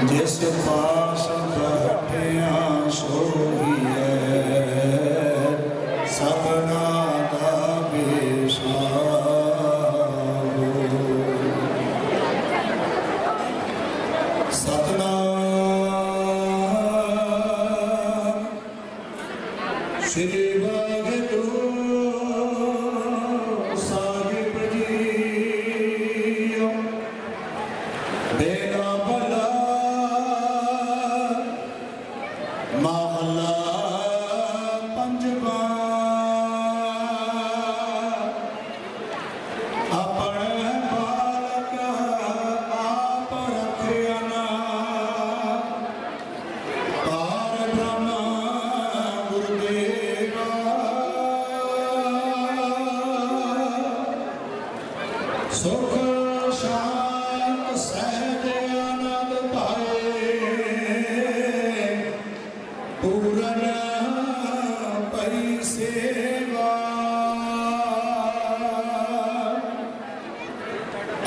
जिस पास बैठिया सोहिए सपना दा बेसाहो। सतनाम श्री वाहिगुरु साहिब जी बेड़ा भला महला पंजवा अपने बालक आप रखिया पार ब्रह्म गुरुदेवा सुख शांत सहज आनंद पाए पूरन पई सेवा।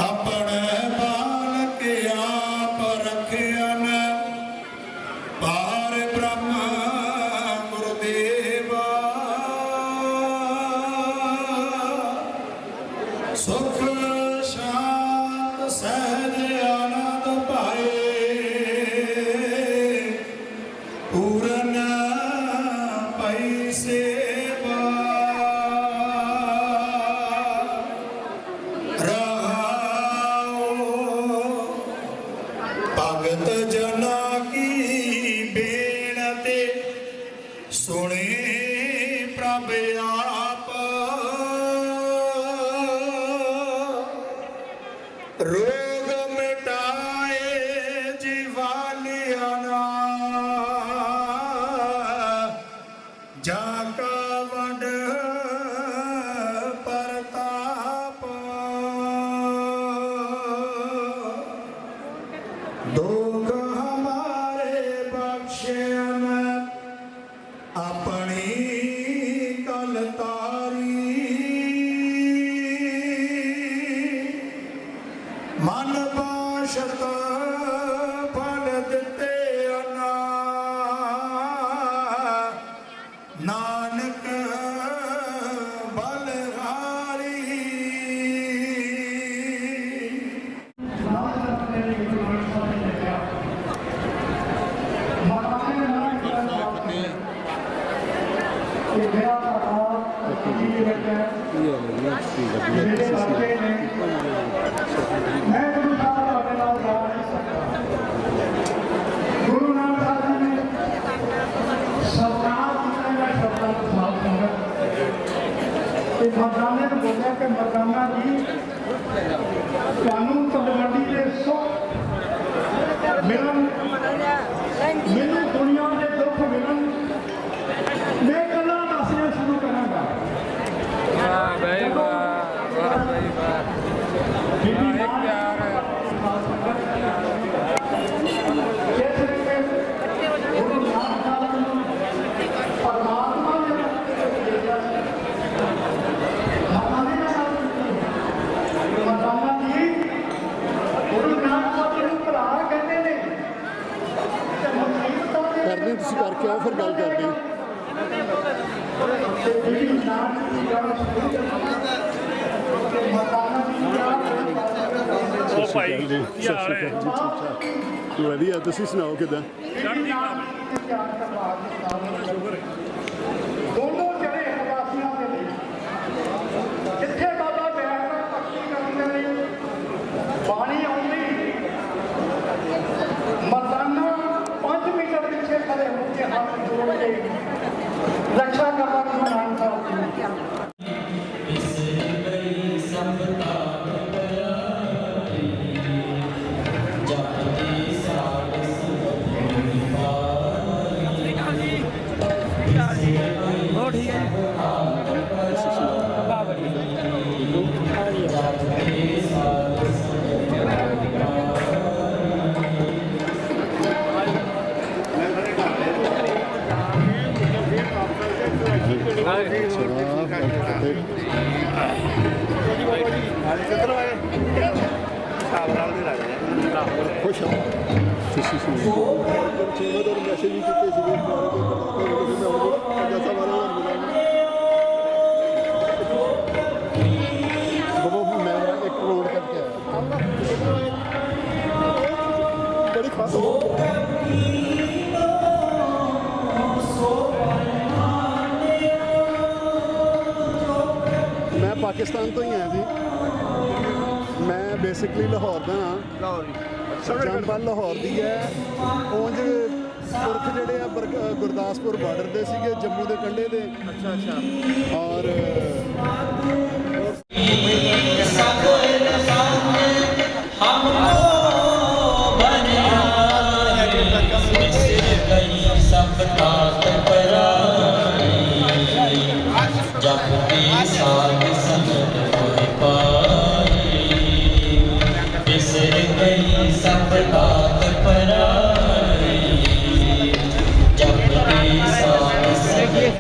अपने बालक आप रखियन पार ब्रह्म गुरुदेवा सुख शांत सहज आनंद पाए पूरन पई सेवा। रहाओ भगत जना की बेनती सुने प्रभ आप रोग मिटाए जीवालिया जाका वड परताप। दुख हमारे बख्शियन अपनी कलतारी मन बाशत फल दिते अना नानक बलहारी। मैं गुरु साहब जा नहीं सकता। गुरु नानक साहब जी ने सरकार शब्दां को साफ संगत मरदाने ने बोलिया कि मरदाना जी कानून तलवंडी के सुख मिलन मैनू दुनिया के दुख मिलन मैं गल्लां दसणियां शुरू करांगा। करनी तुसीं करके आओ फिर गल करनी। ਵਧੀਆ ਤੁਸੀਂ ਸੁਣਾਓ ਕਿੱਦਾਂ? ਦੋਨੋਂ ਜਿਹੜੇ ਹਵਾਸੀਆਂ ਦੇ ਲਈ ਜਿੱਥੇ ਬਾਬਾ ਬੈਠਦਾ ਭਗਤੀ ਕਰਦੇ ਨੇ ਪਾਣੀ ਆਉਂਦੀ ਮਰਦਾਨਾ 5 ਮੀਟਰ ਪਿੱਛੇ ਖੜੇ ਹੋ ਕੇ ਹੱਥ ਜੋੜ ਕੇ ਰੱਖਿਆ ਕਰਦਾ ਗੁਰੂ ਨਾਨਕ ਸਾਹਿਬ ਜੀ। ठीक है। ਅੱਛਾ ਤੁਸੀਂ ਸੁਣੋ ਚੀਮਾ ਤੋਂ ਮੈਸੇਜ ਵੀ ਕੀਤੇ ਸੀਗੇ ਜੈਸਾ ਵਾਲਾ ਬਾਬਾ ਮੈਂ ਇੱਕ ਰੋਡ ਕਰਕੇ ਆਇਆ ਬੜੀ ਖਾਸ ਮੈਂ ਪਾਕਿਸਤਾਨ ਤੋਂ ਹੀ ਆਇਆ ਜੀ ਮੈਂ ਬੇਸਿਕਲੀ ਲਾਹੌਰ ਦਾ ਹਾਂ ਜੰਪਲ ਲਾਹੌਰ ਦੀ ਹੈ ਉਂਝ ਪੁਰਖ ਜਿਹੜੇ ਆ ਗੁਰਦਾਸਪੁਰ ਬਾਰਡਰ ਦੇ ਸੀਗੇ ਜੰਮੂ ਦੇ ਕੰਢੇ ਦੇ ਅੱਛਾ ਔਰ जपती साध संगत कोई पाई बिसर गई सब बात